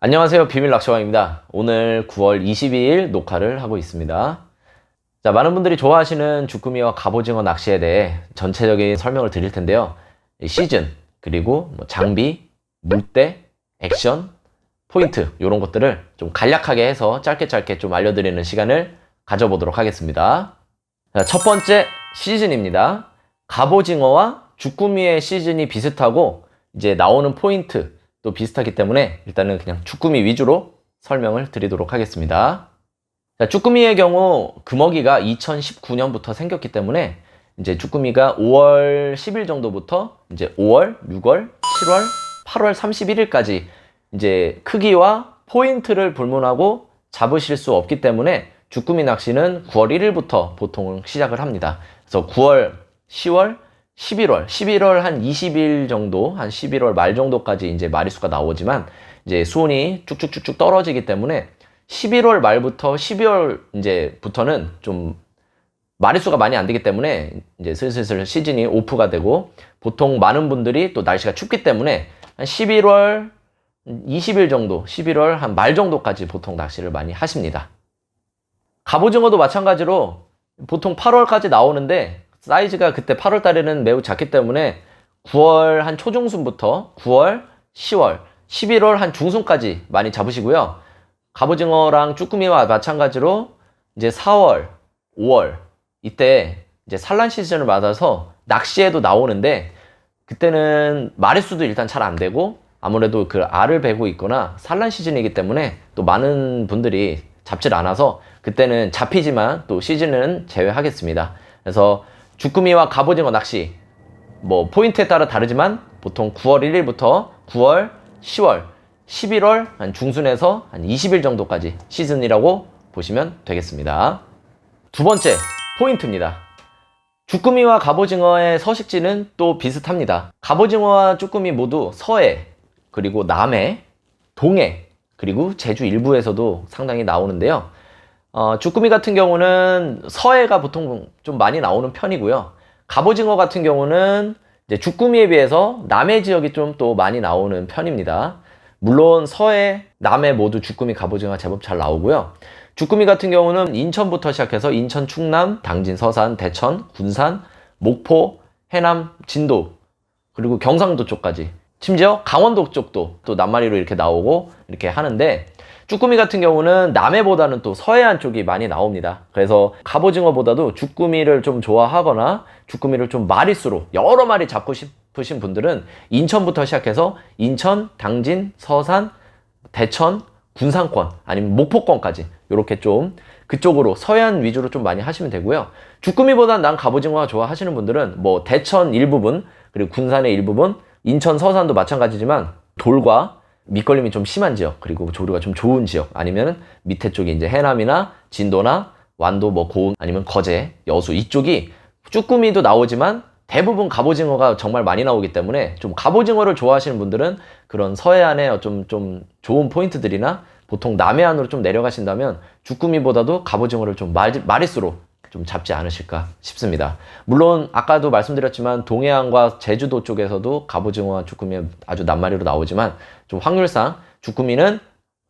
안녕하세요. 비밀낚시왕입니다. 오늘 9월 22일 녹화를 하고 있습니다. 자, 많은 분들이 좋아하시는 주꾸미와 갑오징어 낚시에 대해 전체적인 설명을 드릴 텐데요. 시즌, 그리고 장비, 물때, 액션, 포인트 이런 것들을 좀 간략하게 해서 짧게 좀 알려드리는 시간을 가져보도록 하겠습니다. 자, 첫 번째 시즌입니다. 갑오징어와 주꾸미의 시즌이 비슷하고 이제 나오는 포인트 또 비슷하기 때문에 일단은 그냥 주꾸미 위주로 설명을 드리도록 하겠습니다. 자, 주꾸미의 경우 금어기가 2019년부터 생겼기 때문에 이제 주꾸미가 5월 10일 정도부터 이제 5월, 6월, 7월, 8월 31일까지 이제 크기와 포인트를 불문하고 잡으실 수 없기 때문에 주꾸미 낚시는 9월 1일부터 보통 시작을 합니다. 그래서 9월, 10월, 11월 한 20일 정도, 한 11월 말 정도까지 이제 마리수가 나오지만 이제 수온이 쭉쭉쭉쭉 떨어지기 때문에 11월 말부터 12월 이제부터는 좀 마리수가 많이 안 되기 때문에 이제 슬슬 시즌이 오프가 되고 보통 많은 분들이 또 날씨가 춥기 때문에 한 11월 20일 정도, 11월 한 말 정도까지 보통 낚시를 많이 하십니다. 갑오징어도 마찬가지로 보통 8월까지 나오는데 사이즈가 그때 8월 달에는 매우 작기 때문에 9월 한 초중순부터 9월, 10월, 11월 한 중순까지 많이 잡으시고요. 갑오징어랑 쭈꾸미와 마찬가지로 이제 4월, 5월 이때 이제 산란 시즌을 맞아서 낚시에도 나오는데 그때는 마리수도 일단 잘 안 되고 아무래도 그 알을 베고 있거나 산란 시즌이기 때문에 또 많은 분들이 잡질 않아서 그때는 잡히지만 또 시즌은 제외하겠습니다. 그래서 주꾸미와 갑오징어 낚시 뭐 포인트에 따라 다르지만 보통 9월 1일부터 9월, 10월, 11월 한 중순에서 한 20일 정도까지 시즌이라고 보시면 되겠습니다. 두 번째 포인트입니다. 주꾸미와 갑오징어의 서식지는 또 비슷합니다. 갑오징어와 쭈꾸미 모두 서해, 그리고 남해, 동해, 그리고 제주 일부에서도 상당히 나오는데요. 주꾸미 같은 경우는 서해가 보통 좀 많이 나오는 편이고요. 갑오징어 같은 경우는 이제 주꾸미에 비해서 남해 지역이 좀 또 많이 나오는 편입니다. 물론 서해, 남해 모두 주꾸미, 갑오징어가 제법 잘 나오고요. 주꾸미 같은 경우는 인천부터 시작해서 인천, 충남, 당진, 서산, 대천, 군산, 목포, 해남, 진도, 그리고 경상도 쪽까지 심지어 강원도 쪽도 또 낱마리로 이렇게 나오고 이렇게 하는데 쭈꾸미 같은 경우는 남해보다는 또 서해안 쪽이 많이 나옵니다. 그래서 갑오징어보다도 주꾸미를 좀 좋아하거나 주꾸미를 좀 마리수로 여러 마리 잡고 싶으신 분들은 인천부터 시작해서 인천, 당진, 서산, 대천, 군산권 아니면 목포권까지 이렇게 좀 그쪽으로 서해안 위주로 좀 많이 하시면 되고요. 주꾸미보다 난 갑오징어가 좋아하시는 분들은 뭐 대천 일부분 그리고 군산의 일부분 인천 서산도 마찬가지지만 돌과 밑걸림이 좀 심한 지역 그리고 조류가 좀 좋은 지역 아니면 밑에 쪽이 이제 해남이나 진도나 완도 뭐 고흥 아니면 거제 여수 이쪽이 쭈꾸미도 나오지만 대부분 갑오징어가 정말 많이 나오기 때문에 좀 갑오징어를 좋아하시는 분들은 그런 서해안의 좀 좋은 포인트들이나 보통 남해안으로 좀 내려가신다면 주꾸미보다도 갑오징어를 좀 마리수로 좀 잡지 않으실까 싶습니다. 물론 아까도 말씀드렸지만 동해안과 제주도 쪽에서도 갑오징어와 주꾸미 아주 낱마리로 나오지만 좀 확률상 주꾸미는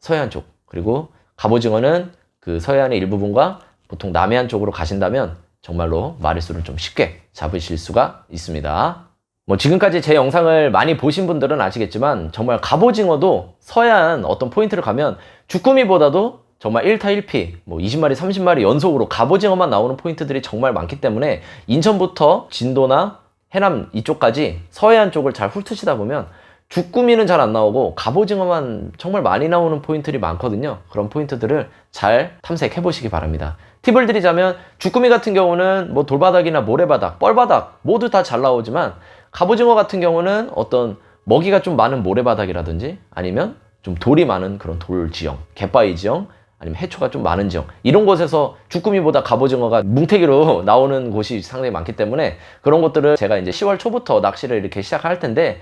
서해안 쪽 그리고 갑오징어는 그 서해안의 일부분과 보통 남해안 쪽으로 가신다면 정말로 마리수를 좀 쉽게 잡으실 수가 있습니다. 뭐 지금까지 제 영상을 많이 보신 분들은 아시겠지만 정말 갑오징어도 서해안 어떤 포인트를 가면 주꾸미보다도 정말 1타 1피, 뭐 20마리, 30마리 연속으로 갑오징어만 나오는 포인트들이 정말 많기 때문에 인천부터 진도나 해남 이쪽까지 서해안 쪽을 잘 훑으시다 보면 주꾸미는 잘 안 나오고 갑오징어만 정말 많이 나오는 포인트들이 많거든요. 그런 포인트들을 잘 탐색해 보시기 바랍니다. 팁을 드리자면 주꾸미 같은 경우는 뭐 돌바닥이나 모래바닥, 뻘바닥 모두 다 잘 나오지만 갑오징어 같은 경우는 어떤 먹이가 좀 많은 모래바닥이라든지 아니면 좀 돌이 많은 그런 돌 지형, 갯바위 지형 아니면 해초가 좀 많은 지역 이런 곳에서 주꾸미보다 갑오징어가 뭉태기로 나오는 곳이 상당히 많기 때문에 그런 것들을 제가 이제 10월 초부터 낚시를 이렇게 시작할 텐데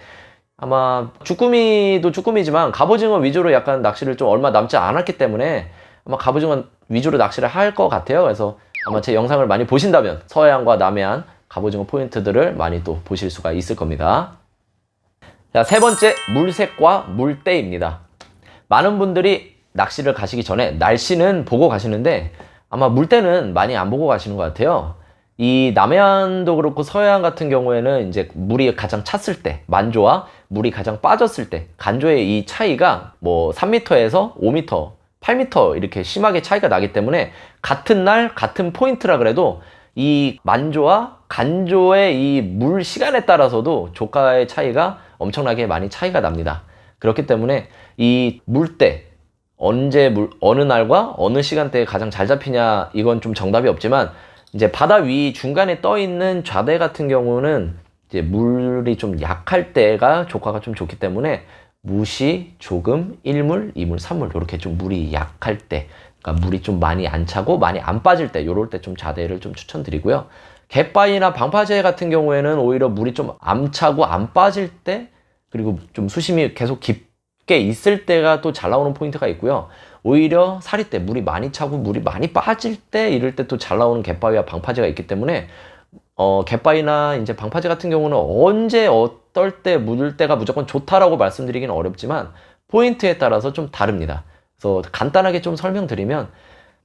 아마 주꾸미도 주꾸미지만 갑오징어 위주로 약간 낚시를 좀 얼마 남지 않았기 때문에 아마 갑오징어 위주로 낚시를 할 것 같아요. 그래서 아마 제 영상을 많이 보신다면 서해안과 남해안 갑오징어 포인트들을 많이 또 보실 수가 있을 겁니다. 자, 세 번째 물색과 물때입니다. 많은 분들이 낚시를 가시기 전에 날씨는 보고 가시는데 아마 물때는 많이 안 보고 가시는 것 같아요. 이 남해안도 그렇고 서해안 같은 경우에는 이제 물이 가장 찼을 때, 만조와 물이 가장 빠졌을 때, 간조의 이 차이가 뭐 3m에서 5m, 8m 이렇게 심하게 차이가 나기 때문에 같은 날, 같은 포인트라 그래도 이 만조와 간조의 이 물 시간에 따라서도 조가의 차이가 엄청나게 많이 차이가 납니다. 그렇기 때문에 이 물때, 어느 날과 어느 시간대에 가장 잘 잡히냐, 이건 좀 정답이 없지만, 이제 바다 위 중간에 떠 있는 좌대 같은 경우는 이제 물이 좀 약할 때가 조과가 좀 좋기 때문에 무시, 조금, 1물, 2물, 3물 이렇게 좀 물이 약할 때, 그러니까 물이 좀 많이 안 차고 많이 안 빠질 때, 요럴 때 좀 좌대를 좀 추천드리고요. 갯바위나 방파제 같은 경우에는 오히려 물이 좀 안 차고 안 빠질 때, 그리고 좀 수심이 계속 깊게 있을 때가 또 잘 나오는 포인트가 있고요. 오히려 사리 때 물이 많이 차고 물이 많이 빠질 때, 이럴 때 또 잘 나오는 갯바위와 방파제가 있기 때문에 갯바위나 이제 방파제 같은 경우는 언제 어떨 때 물 때가 무조건 좋다라고 말씀드리기는 어렵지만 포인트에 따라서 좀 다릅니다. 그래서 간단하게 좀 설명드리면,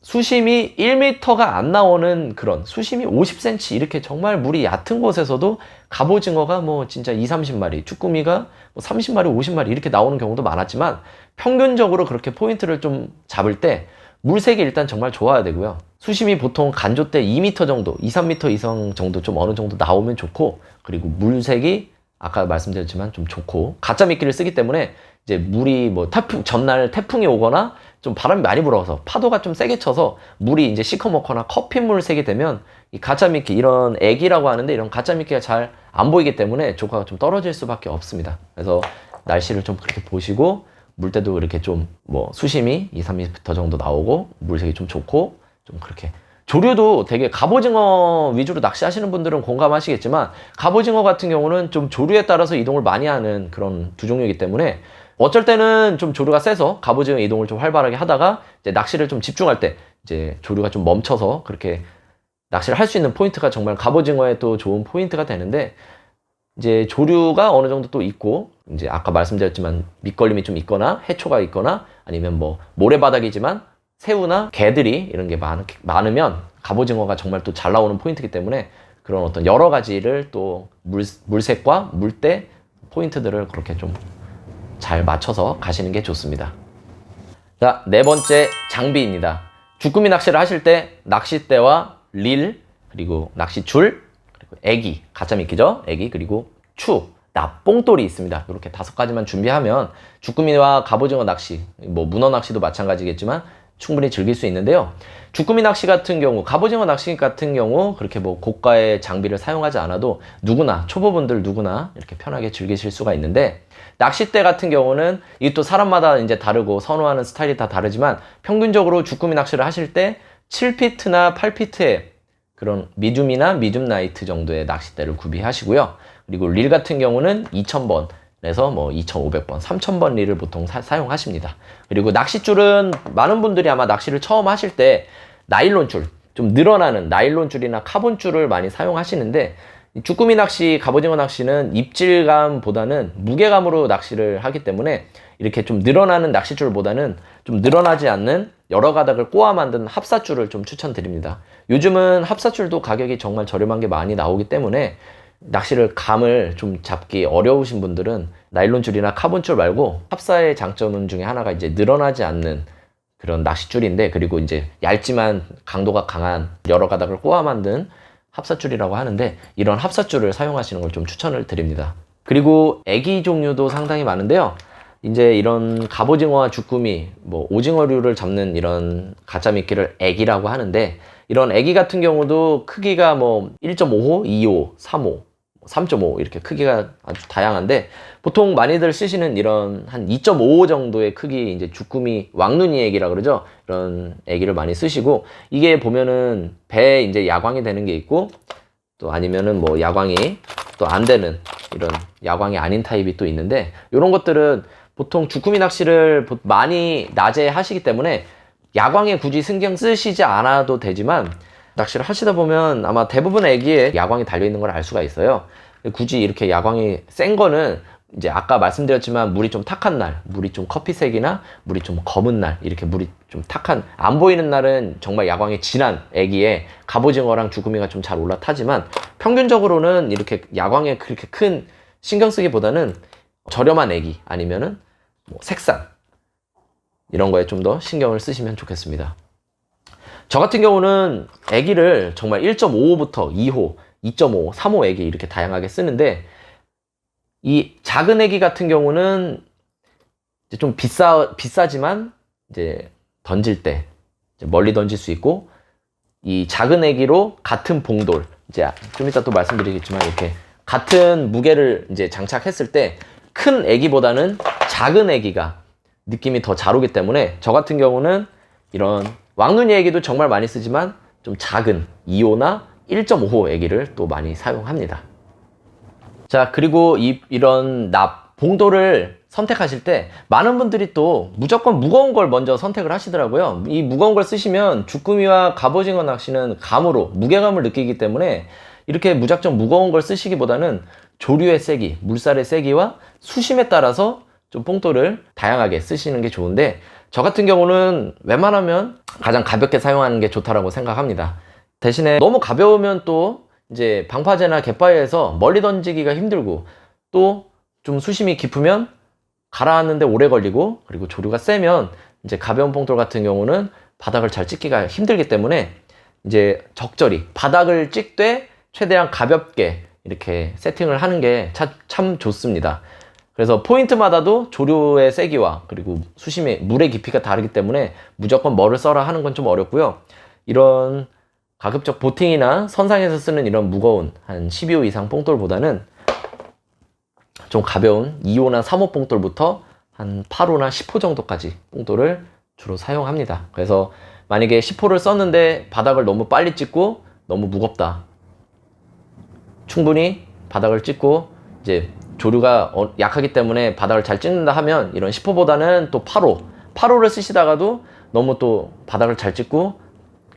수심이 1m가 안 나오는 그런 수심이 50cm 이렇게 정말 물이 얕은 곳에서도 갑오징어가 뭐 진짜 20-30마리, 쭈꾸미가 뭐 30마리, 50마리 이렇게 나오는 경우도 많았지만, 평균적으로 그렇게 포인트를 좀 잡을 때 물색이 일단 정말 좋아야 되고요. 수심이 보통 간조 때 2m 정도, 2-3m 이상 정도 좀 어느 정도 나오면 좋고, 그리고 물색이 아까 말씀드렸지만 좀 좋고, 가짜 미끼를 쓰기 때문에 이제 물이 뭐 전날 태풍이 오거나 좀 바람이 많이 불어서 파도가 좀 세게 쳐서 물이 이제 시커멓거나 커피물 색이 되면 이 가짜 미끼, 이런 애기라고 하는데 이런 가짜 미끼가 잘 안 보이기 때문에 조과가 좀 떨어질 수밖에 없습니다. 그래서 날씨를 좀 그렇게 보시고, 물때도 이렇게 좀 뭐 수심이 2-3m 정도 나오고 물색이 좀 좋고, 좀 그렇게 조류도 되게, 갑오징어 위주로 낚시하시는 분들은 공감하시겠지만 갑오징어 같은 경우는 좀 조류에 따라서 이동을 많이 하는 그런 두 종류이기 때문에 어쩔 때는 좀 조류가 세서 갑오징어 이동을 좀 활발하게 하다가 이제 낚시를 좀 집중할 때 이제 조류가 좀 멈춰서 그렇게 낚시를 할 수 있는 포인트가 정말 갑오징어의 또 좋은 포인트가 되는데, 이제 조류가 어느 정도 또 있고, 이제 아까 말씀드렸지만 밑걸림이 좀 있거나 해초가 있거나 아니면 뭐 모래바닥이지만 새우나 개들이 이런 게 많으면 갑오징어가 정말 또 잘 나오는 포인트이기 때문에 그런 어떤 여러 가지를 또 물색과 물때 포인트들을 그렇게 좀 잘 맞춰서 가시는 게 좋습니다. 자, 네 번째, 장비입니다. 주꾸미 낚시를 하실 때 낚싯대와 릴, 그리고 낚시줄, 그리고 애기, 가짜 미끼죠, 애기, 그리고 추, 납봉돌이 있습니다. 이렇게 5가지만 준비하면 주꾸미와 갑오징어 낚시, 뭐 문어 낚시도 마찬가지겠지만 충분히 즐길 수 있는데요. 주꾸미 낚시 같은 경우, 갑오징어 낚시 같은 경우 그렇게 뭐 고가의 장비를 사용하지 않아도 누구나, 초보분들 누구나 이렇게 편하게 즐기실 수가 있는데, 낚싯대 같은 경우는 이게 또 사람마다 이제 다르고 선호하는 스타일이 다 다르지만 평균적으로 주꾸미 낚시를 하실 때 7피트나 8피트의 그런 미듐이나 미듐 나이트 정도의 낚싯대를 구비하시고요. 그리고 릴 같은 경우는 2000번 그래서 뭐 2500번, 3000번 릴을 보통 사용하십니다. 그리고 낚싯줄은 많은 분들이 아마 낚시를 처음 하실 때 나일론 줄, 좀 늘어나는 나일론 줄이나 카본 줄을 많이 사용하시는데, 주꾸미 낚시, 갑오징어 낚시는 입질감보다는 무게감으로 낚시를 하기 때문에 이렇게 좀 늘어나는 낚싯줄보다는 좀 늘어나지 않는 여러 가닥을 꼬아 만든 합사줄을 좀 추천드립니다. 요즘은 합사줄도 가격이 정말 저렴한 게 많이 나오기 때문에 낚시를 감을 좀 잡기 어려우신 분들은 나일론 줄이나 카본 줄 말고, 합사의 장점 중에 하나가 이제 늘어나지 않는 그런 낚싯줄인데, 그리고 이제 얇지만 강도가 강한 여러 가닥을 꼬아 만든 합사줄이라고 하는데, 이런 합사줄을 사용하시는 걸 좀 추천을 드립니다. 그리고 애기 종류도 상당히 많은데요. 이제 이런 갑오징어와 주꾸미, 뭐 오징어류를 잡는 이런 가짜 미끼를 애기라고 하는데, 이런 애기 같은 경우도 크기가 뭐 1.5호, 2호, 3호, 3.5 이렇게 크기가 아주 다양한데, 보통 많이들 쓰시는 이런 한 2.5 정도의 크기, 이제 주꾸미 왕눈이 애기라 그러죠. 이런 애기를 많이 쓰시고, 이게 보면은 배에 이제 야광이 되는 게 있고, 또 아니면은 뭐 야광이 또 안 되는 이런 야광이 아닌 타입이 또 있는데, 이런 것들은 보통 주꾸미 낚시를 많이 낮에 하시기 때문에 야광에 굳이 신경 쓰시지 않아도 되지만, 낚시를 하시다 보면 아마 대부분의 애기에 야광이 달려있는 걸 알 수가 있어요. 굳이 이렇게 야광이 센 거는 이제 아까 말씀드렸지만 물이 좀 탁한 날, 물이 좀 커피색이나 물이 좀 검은 날, 이렇게 물이 좀 탁한, 안 보이는 날은 정말 야광이 진한 애기에 갑오징어랑 주꾸미가 좀 잘 올라타지만, 평균적으로는 이렇게 야광에 그렇게 큰 신경 쓰기보다는 저렴한 애기 아니면은 뭐 색상 이런 거에 좀 더 신경을 쓰시면 좋겠습니다. 저 같은 경우는 애기를 정말 1.55부터 2호, 2.5, 3호 애기 이렇게 다양하게 쓰는데, 이 작은 애기 같은 경우는 이제 좀 비싸지만 이제 던질 때 이제 멀리 던질 수 있고, 이 작은 애기로 같은 봉돌, 이제 좀 이따 또 말씀드리겠지만 이렇게 같은 무게를 이제 장착했을 때 큰 애기보다는 작은 애기가 느낌이 더 잘 오기 때문에, 저 같은 경우는 이런 왕눈이 애기도 정말 많이 쓰지만 좀 작은 2호나 1.5호 애기를 또 많이 사용합니다. 자, 그리고 이런 봉돌을 선택하실 때 많은 분들이 또 무조건 무거운 걸 먼저 선택을 하시더라고요. 이 무거운 걸 쓰시면 주꾸미와 갑오징어 낚시는 감으로 무게감을 느끼기 때문에, 이렇게 무작정 무거운 걸 쓰시기보다는 조류의 세기, 물살의 세기와 수심에 따라서 좀 봉돌을 다양하게 쓰시는 게 좋은데, 저 같은 경우는 웬만하면 가장 가볍게 사용하는 게 좋다라고 생각합니다. 대신에 너무 가벼우면 또 이제 방파제나 갯바위에서 멀리 던지기가 힘들고, 또 좀 수심이 깊으면 가라앉는데 오래 걸리고, 그리고 조류가 세면 이제 가벼운 봉돌 같은 경우는 바닥을 잘 찍기가 힘들기 때문에, 이제 적절히 바닥을 찍되 최대한 가볍게 이렇게 세팅을 하는 게 참 좋습니다. 그래서 포인트마다도 조류의 세기와 그리고 수심의 물의 깊이가 다르기 때문에 무조건 뭐를 써라 하는 건 좀 어렵고요. 이런 가급적 보팅이나 선상에서 쓰는 이런 무거운 한 12호 이상 봉돌보다는 좀 가벼운 2호나 3호 봉돌부터 한 8호나 10호 정도까지 봉돌을 주로 사용합니다. 그래서 만약에 10호를 썼는데 바닥을 너무 빨리 찍고 너무 무겁다, 충분히 바닥을 찍고 이제 조류가 약하기 때문에 바닥을 잘 찍는다 하면 이런 10호보다는 또 8호를 쓰시다가도 너무 또 바닥을 잘 찍고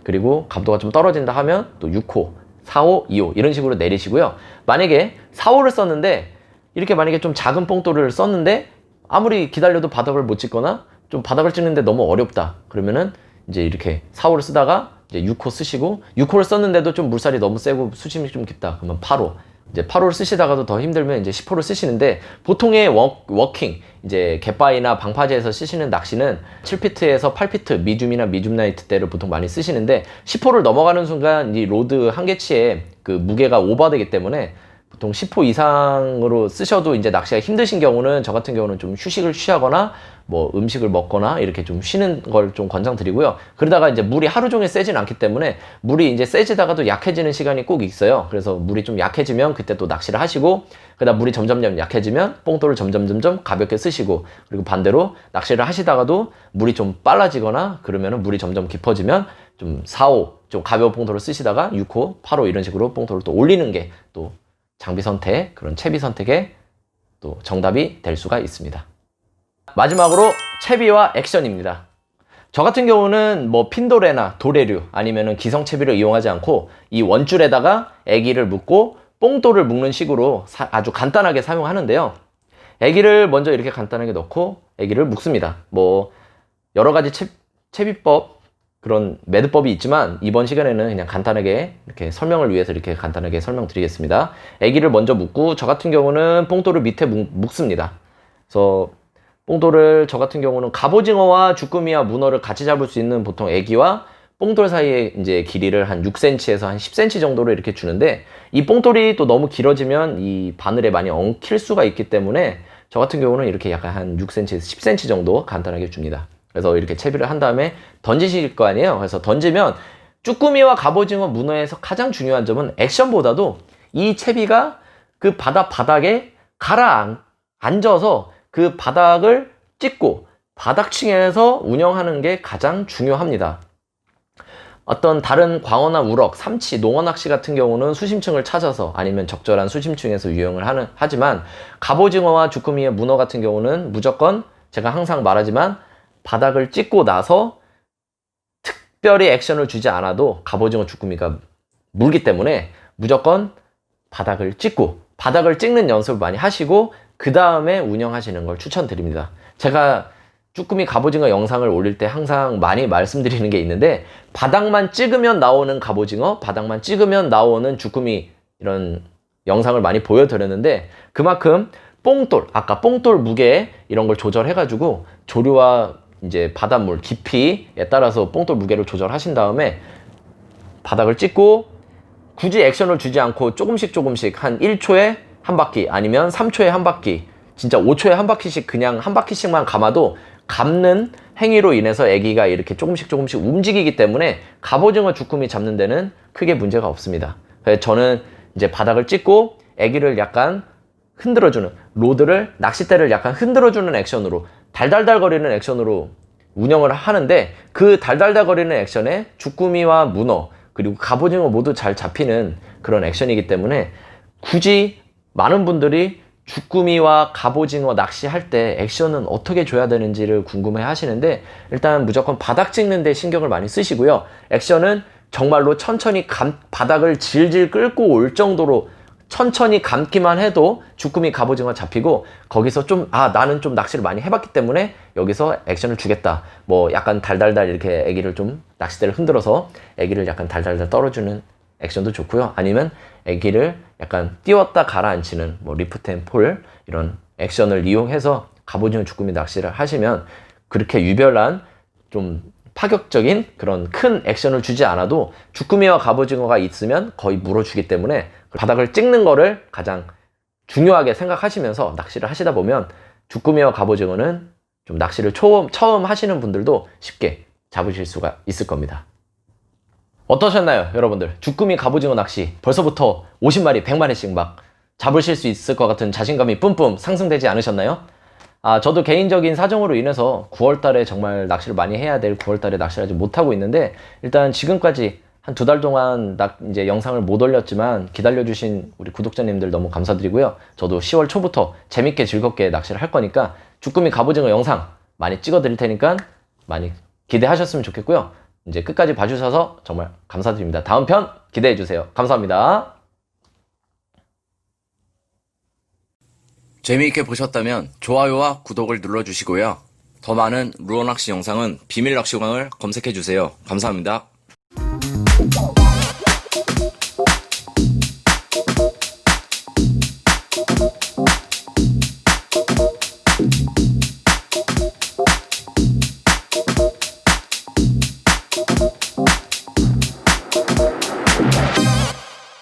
그리고 감도가 좀 떨어진다 하면 또 6호, 4호, 2호 이런 식으로 내리시고요. 만약에 4호를 썼는데, 이렇게 만약에 좀 작은 봉돌을 썼는데 아무리 기다려도 바닥을 못 찍거나 좀 바닥을 찍는데 너무 어렵다, 그러면은 이제 이렇게 4호를 쓰다가 이제 6호 쓰시고, 6호를 썼는데도 좀 물살이 너무 세고 수심이 좀 깊다, 그러면 8호, 이제 8호를 쓰시다가도 더 힘들면 이제 10호를 쓰시는데, 보통의 워킹, 이제 갯바위나 방파제에서 쓰시는 낚시는 7피트에서 8피트 미줌이나 미줌나이트 대를 보통 많이 쓰시는데, 10호를 넘어가는 순간 이 로드 한계치에 그 무게가 오버되기 때문에 보통 10호 이상으로 쓰셔도 이제 낚시가 힘드신 경우는, 저 같은 경우는 좀 휴식을 취하거나 뭐 음식을 먹거나 이렇게 좀 쉬는 걸 좀 권장드리고요. 그러다가 이제 물이 하루 종일 세진 않기 때문에, 물이 이제 세지다가도 약해지는 시간이 꼭 있어요. 그래서 물이 좀 약해지면 그때 또 낚시를 하시고, 그러다 물이 점점 약해지면 봉돌을 점점 가볍게 쓰시고, 그리고 반대로 낚시를 하시다가도 물이 좀 빨라지거나 그러면은 물이 점점 깊어지면 좀 4호 좀 가벼운 봉돌을 쓰시다가 6호, 8호 이런 식으로 봉돌을 또 올리는 게 또 장비 선택, 그런 채비 선택의 또 정답이 될 수가 있습니다. 마지막으로 채비와 액션입니다. 저 같은 경우는 뭐 핀도레나 도레류 아니면은 기성채비를 이용하지 않고 이 원줄에다가 애기를 묶고 뽕돌을 묶는 식으로 아주 간단하게 사용하는데요. 애기를 먼저 이렇게 간단하게 넣고 애기를 묶습니다. 뭐 여러 가지 채비법, 그런 매듭법이 있지만 이번 시간에는 그냥 간단하게 이렇게 설명을 위해서 이렇게 간단하게 설명드리겠습니다. 애기를 먼저 묶고, 저 같은 경우는 뽕돌을 밑에 묶습니다. 그래서 뽕돌을 저 같은 경우는 갑오징어와 주꾸미와 문어를 같이 잡을 수 있는 보통 애기와 뽕돌 사이에 이제 길이를 한 6cm에서 한 10cm 정도로 이렇게 주는데, 이 뽕돌이 또 너무 길어지면 이 바늘에 많이 엉킬 수가 있기 때문에 저 같은 경우는 이렇게 약간 한 6cm에서 10cm 정도 간단하게 줍니다. 그래서 이렇게 채비를 한 다음에 던지실 거 아니에요. 그래서 던지면 쭈꾸미와 갑오징어, 문어에서 가장 중요한 점은 액션보다도 이 채비가 그 바닥에 가라앉아서 그 바닥을 찍고 바닥층에서 운영하는 게 가장 중요합니다. 어떤 다른 광어나 우럭, 삼치, 농어낚시 같은 경우는 수심층을 찾아서 아니면 적절한 수심층에서 유형을 하지만, 갑오징어와 주꾸미의 문어 같은 경우는 무조건 제가 항상 말하지만 바닥을 찍고 나서 특별히 액션을 주지 않아도 갑오징어, 주꾸미가 물기 때문에 무조건 바닥을 찍고, 바닥을 찍는 연습을 많이 하시고 그 다음에 운영하시는 걸 추천드립니다. 제가 쭈꾸미 갑오징어 영상을 올릴 때 항상 많이 말씀드리는 게 있는데, 바닥만 찍으면 나오는 갑오징어, 바닥만 찍으면 나오는 쭈꾸미, 이런 영상을 많이 보여드렸는데, 그만큼 뽕돌, 아까 뽕돌 무게 이런 걸 조절해가지고 조류와 이제 바닷물 깊이에 따라서 뽕돌 무게를 조절하신 다음에 바닥을 찍고, 굳이 액션을 주지 않고 조금씩 한 1초에 한 바퀴, 아니면 3초에 한 바퀴, 진짜 5초에 한 바퀴씩, 그냥 한 바퀴씩만 감아도 감는 행위로 인해서 애기가 이렇게 조금씩 움직이기 때문에 갑오징어 주꾸미 잡는 데는 크게 문제가 없습니다. 그래서 저는 이제 바닥을 찍고 애기를 약간 흔들어주는, 로드를, 낚싯대를 약간 흔들어주는 액션으로, 달달달거리는 액션으로 운영을 하는데, 그 달달달거리는 액션에 주꾸미와 문어 그리고 갑오징어 모두 잘 잡히는 그런 액션이기 때문에, 굳이 많은 분들이 주꾸미와 갑오징어 낚시할 때 액션은 어떻게 줘야 되는지를 궁금해 하시는데, 일단 무조건 바닥 찍는 데 신경을 많이 쓰시고요. 액션은 정말로 천천히 바닥을 질질 끌고 올 정도로 천천히 감기만 해도 주꾸미 갑오징어 잡히고, 거기서 좀 나는 좀 낚시를 많이 해봤기 때문에 여기서 액션을 주겠다, 뭐 약간 달달달 이렇게 애기를 좀 낚싯대를 흔들어서 애기를 약간 달달달 떨어주는 액션도 좋고요. 아니면 애기를 약간 띄웠다 가라앉히는 뭐 리프트 앤 폴, 이런 액션을 이용해서 갑오징어 주꾸미 낚시를 하시면, 그렇게 유별난 좀 파격적인 그런 큰 액션을 주지 않아도 주꾸미와 갑오징어가 있으면 거의 물어주기 때문에, 바닥을 찍는 거를 가장 중요하게 생각하시면서 낚시를 하시다 보면 주꾸미와 갑오징어는 좀 낚시를 처음 하시는 분들도 쉽게 잡으실 수가 있을 겁니다. 어떠셨나요, 여러분들? 주꾸미 갑오징어 낚시 벌써부터 50마리, 100마리씩 막 잡으실 수 있을 것 같은 자신감이 뿜뿜 상승되지 않으셨나요? 저도 개인적인 사정으로 인해서 9월달에 정말 낚시를 많이 해야 될 9월달에 낚시를 하지 못하고 있는데, 일단 지금까지 한 2달 동안 이제 영상을 못 올렸지만 기다려주신 우리 구독자님들 너무 감사드리고요. 저도 10월 초부터 재밌게 즐겁게 낚시를 할 거니까 주꾸미 갑오징어 영상 많이 찍어 드릴 테니까 많이 기대하셨으면 좋겠고요. 이제 끝까지 봐주셔서 정말 감사드립니다. 다음 편 기대해 주세요. 감사합니다. 재미있게 보셨다면 좋아요와 구독을 눌러주시고요. 더 많은 루어낚시 영상은 비밀낚시광을 검색해 주세요. 감사합니다.